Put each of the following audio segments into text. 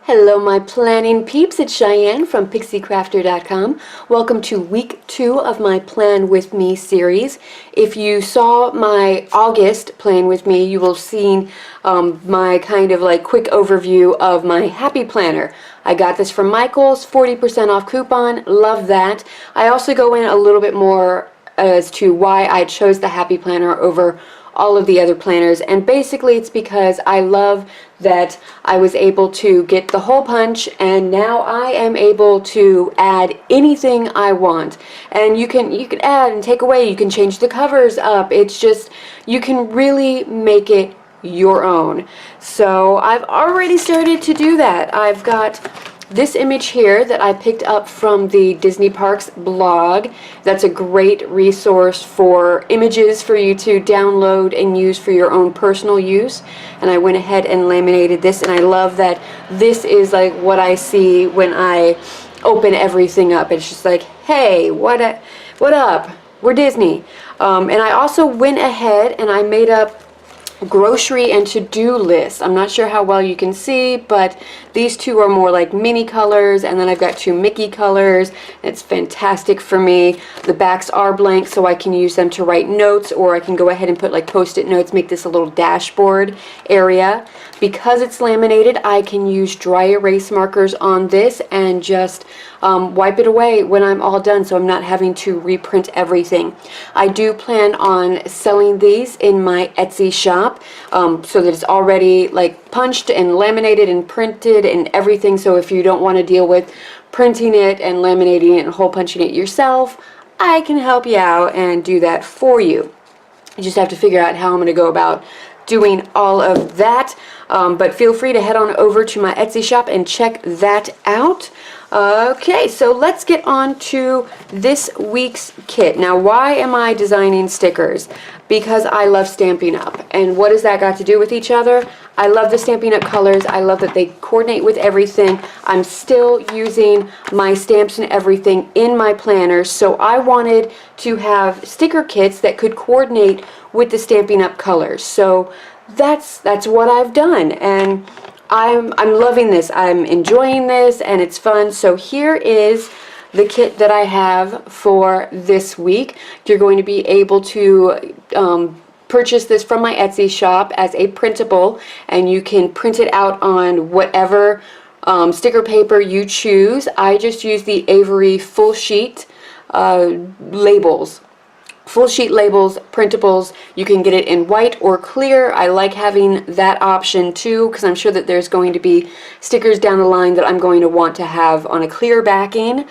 Hello my planning peeps, it's Cheyenne from PixieCrafter.com. Welcome to week 2 of my Plan With Me series. If you saw my August Plan With Me, you will have seen my kind of like quick overview of my Happy Planner. I got this from Michael's, 40% off coupon, love that. I also go in a little bit more as to why I chose the Happy Planner over all of the other planners, and basically it's because I love that I was able to get the hole punch, and now I am able to add anything I want. And you can add and take away, you can change the covers up. It's just, you can really make it your own. So I've already started to do that. I've got this image here that I picked up from the Disney Parks blog. That's a great resource for images for you to download and use for your own personal use. And I went ahead and laminated this, and I love that this is like what I see when I open everything up. It's just like, hey, what up? We're Disney. And I also went ahead and I made up grocery and to-do list. I'm not sure how well you can see, but these two are more like mini colors, and then I've got two Mickey colors. It's fantastic for me. The backs are blank, so I can use them to write notes, or I can go ahead and put like post-it notes, make this a little dashboard area. Because it's laminated, I can use dry erase markers on this and just wipe it away when I'm all done, so I'm not having to reprint everything. I do plan on selling these in my Etsy shop, so that it's already like punched and laminated and printed and everything. So if you don't want to deal with printing it and laminating it and hole punching it yourself, I can help you out and do that for you. You just have to figure out how I'm going to go about doing all of that, but feel free to head on over to my Etsy shop and check that out. Okay, so let's get on to this week's kit. Now, why am I designing stickers? Because I love Stampin' Up. And what has that got to do with each other? I love the Stampin' Up colors. I love that they coordinate with everything. I'm still using my stamps and everything in my planners, so I wanted to have sticker kits that could coordinate with the Stampin' Up colors. So that's what I've done, and I'm loving this. I'm enjoying this, and it's fun. So here is the kit that I have for this week. You're going to be able to purchase this from my Etsy shop as a printable, and you can print it out on whatever sticker paper you choose. I just use the Avery full sheet labels. Full sheet labels, printables. You can get it in white or clear. I like having that option too, because I'm sure that there's going to be stickers down the line that I'm going to want to have on a clear backing.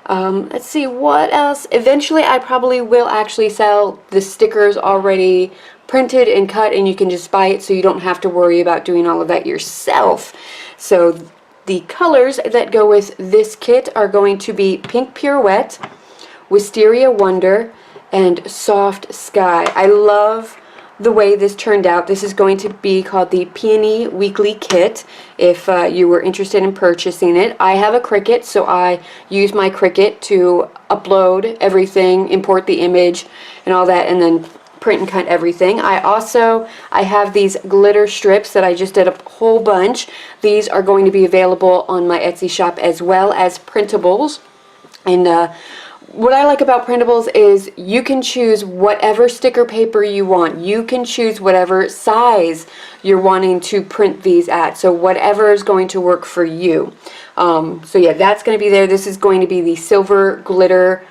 Let's see what else. Eventually I probably will actually sell the stickers already printed and cut, and you can just buy it so you don't have to worry about doing all of that yourself. So the colors that go with this kit are going to be Pink Pirouette, Wisteria Wonder, and Soft Sky. I love the way this turned out. This is going to be called the Peony Weekly Kit if you were interested in purchasing it. I have a Cricut, so I use my Cricut to upload everything, import the image and all that, and then print and cut everything. I have these glitter strips that I just did a whole bunch. These are going to be available on my Etsy shop as well as printables. And what I like about printables is you can choose whatever sticker paper you want. You can choose whatever size you're wanting to print these at. So whatever is going to work for you. So yeah, that's going to be there. This is going to be the silver glitter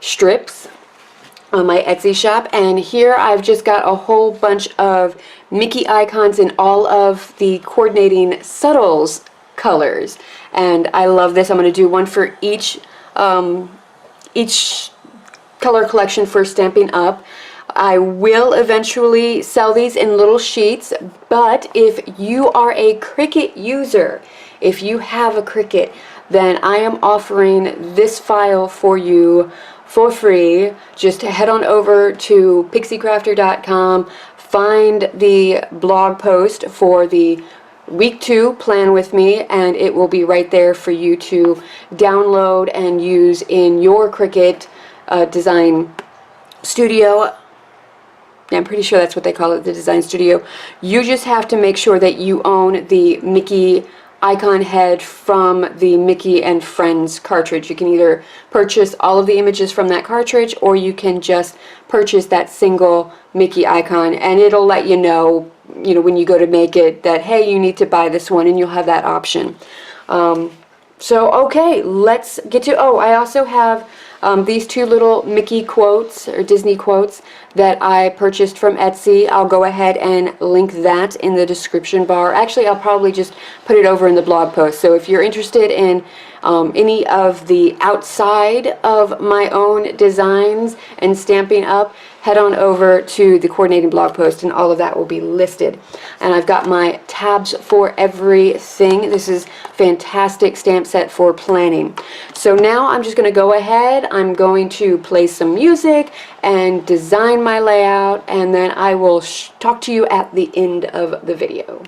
strips on my Etsy shop. And here I've just got a whole bunch of Mickey icons in all of the coordinating subtles colors. And I love this. I'm going to do one for each color collection for Stampin' Up. I will eventually sell these in little sheets, but if you are a Cricut user, if you have a Cricut, then I am offering this file for you for free. Just head on over to PixieCrafter.com, find the blog post for the Week 2 Plan With Me, and it will be right there for you to download and use in your Cricut design studio. I'm pretty sure that's what they call it, the design studio. You just have to make sure that you own the Mickey icon head from the Mickey and Friends cartridge. You can either purchase all of the images from that cartridge, or you can just purchase that single Mickey icon, and it'll let you know, when you go to make it, that hey, you need to buy this one, and you'll have that option. So okay, let's get to, I also have these two little Mickey quotes, or Disney quotes, that I purchased from Etsy. I'll go ahead and link that in the description bar. Actually, I'll probably just put it over in the blog post. So if you're interested in any of the outside of my own designs and Stampin' Up, head on over to the coordinating blog post, and all of that will be listed. And I've got my tabs for everything. This is fantastic stamp set for planning. So now I'm just going to go ahead. I'm going to play some music and design my layout, and then I will talk to you at the end of the video.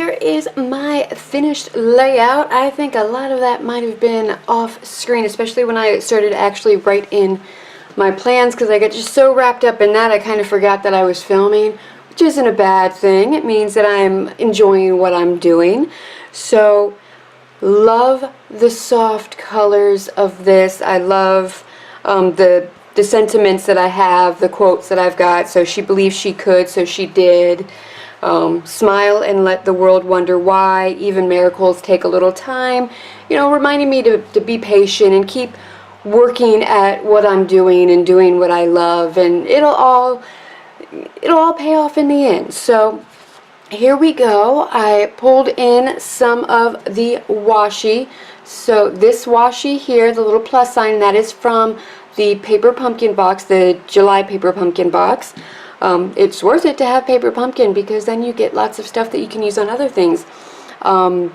here is my finished layout. I think a lot of that might have been off screen, especially when I started to actually write in my plans, because I got just so wrapped up in that I kind of forgot that I was filming, which isn't a bad thing. It means that I'm enjoying what I'm doing. So, love the soft colors of this. I love the sentiments that I have, the quotes that I've got. So she believed she could, so she did. Smile and let the world wonder why. Even miracles take a little time. You know, reminding me to be patient and keep working at what I'm doing and doing what I love, and it'll all pay off in the end. So here we go. I pulled in some of the washi. So this washi here, the little plus sign, that is from the paper pumpkin box, the July paper pumpkin box. It's worth it to have paper pumpkin because then you get lots of stuff that you can use on other things.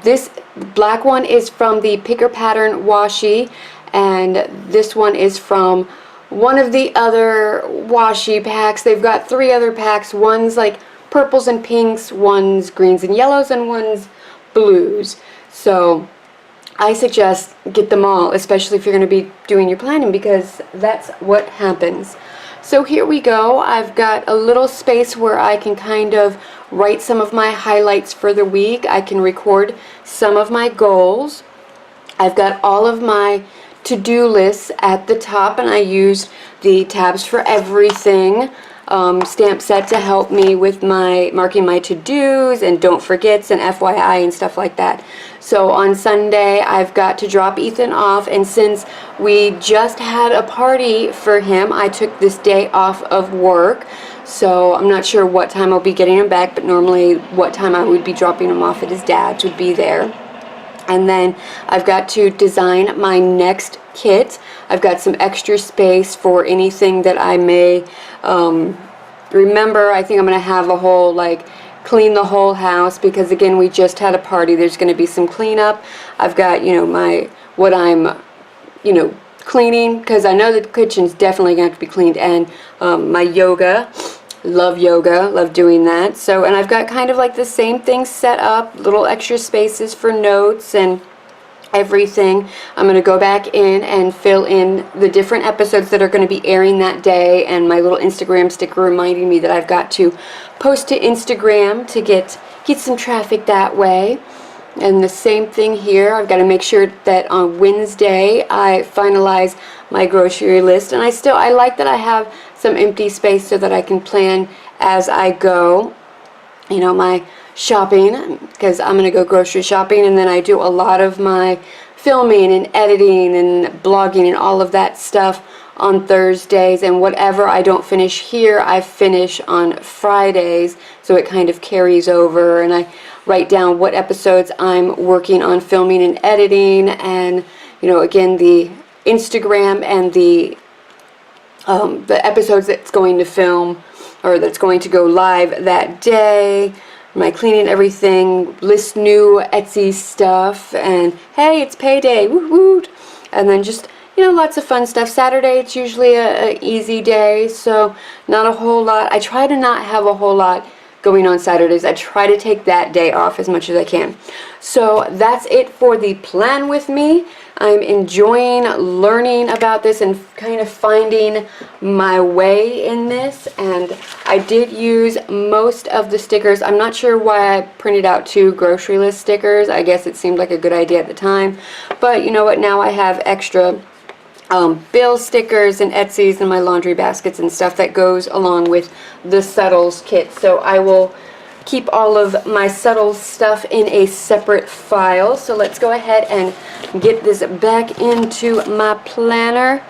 This black one is from the Picker Pattern washi, and this one is from one of the other washi packs. They've got 3 other packs. One's like purples and pinks, one's greens and yellows, and one's blues. So I suggest get them all, especially if you're going to be doing your planning, because that's what happens. So here we go. I've got a little space where I can kind of write some of my highlights for the week. I can record some of my goals. I've got all of my to-do lists at the top, and I used the tabs for everything stamp set to help me with my marking my to-dos and don't forgets and FYI and stuff like that. So on Sunday I've got to drop Ethan off, and since we just had a party for him, I took this day off of work. So I'm not sure what time I'll be getting him back, but normally what time I would be dropping him off at his dad's would be there. And then I've got to design my next kit. I've got some extra space for anything that I may remember. I think I'm going to have a whole, like, clean the whole house, because again, we just had a party. There's going to be some cleanup. I've got, you know, what I'm, you know, cleaning, because I know the kitchen's definitely going to have to be cleaned, and my yoga. Love yoga, love doing that. So, and I've got kind of like the same thing set up, little extra spaces for notes and everything. I'm going to go back in and fill in the different episodes that are going to be airing that day, and my little Instagram sticker reminding me that I've got to post to Instagram to get some traffic that way. And the same thing here. I've got to make sure that on Wednesday I finalize my grocery list, and I like that I have some empty space so that I can plan as I go, you know, my shopping, because I'm going to go grocery shopping, and then I do a lot of my filming and editing and blogging and all of that stuff on Thursdays, and whatever I don't finish here, I finish on Fridays, so it kind of carries over, and I write down what episodes I'm working on filming and editing, and, you know, again, the Instagram and the episodes that's going to film, or that's going to go live that day, my cleaning everything, list new Etsy stuff, and hey, it's payday, woot woot, and then just, you know, lots of fun stuff. Saturday, it's usually a easy day, so not a whole lot. I try to not have a whole lot going on Saturdays. I try to take that day off as much as I can. So that's it for the plan with me. I'm enjoying learning about this and kind of finding my way in this, and I did use most of the stickers. I'm not sure why I printed out 2 grocery list stickers. I guess it seemed like a good idea at the time, but you know what, now I have extra bill stickers and Etsy's and my laundry baskets and stuff that goes along with the Subtles kit. So I will keep all of my Subtles stuff in a separate file. So let's go ahead and get this back into my planner.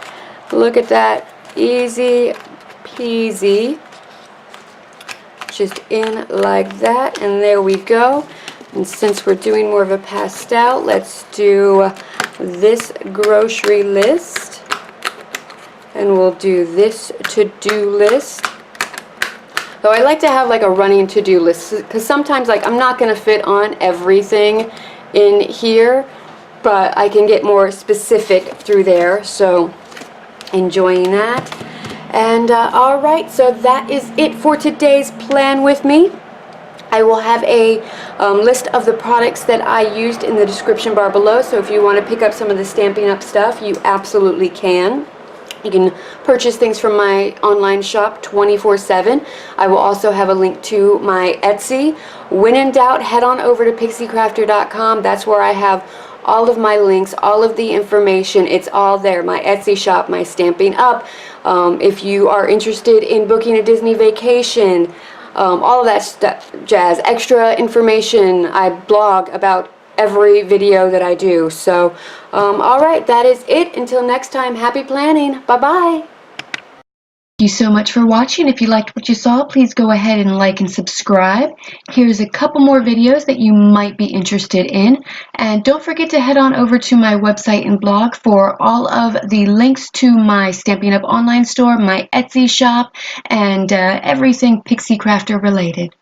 Look at that, easy peasy. Just in like that, and there we go. And since we're doing more of a pastel, let's do this grocery list, and we'll do this to-do list. Though I like to have like a running to-do list, because sometimes like I'm not going to fit on everything in here, but I can get more specific through there, so enjoying that. And alright, so that is it for today's plan with me. I will have a list of the products that I used in the description bar below, so if you want to pick up some of the Stampin' Up! Stuff, you absolutely can. You can purchase things from my online shop 24/7. I will also have a link to my Etsy. When in doubt, head on over to PixieCrafter.com. That's where I have all of my links, all of the information. It's all there. My Etsy shop, my Stampin' Up! If you are interested in booking a Disney vacation, all of that stuff, jazz, extra information. I blog about every video that I do. So, alright, that is it. Until next time, happy planning. Bye-bye. Thank you so much for watching. If you liked what you saw, please go ahead and like and subscribe. Here's a couple more videos that you might be interested in. And don't forget to head on over to my website and blog for all of the links to my Stampin' Up! Online store, my Etsy shop, and everything Pixie Crafter related.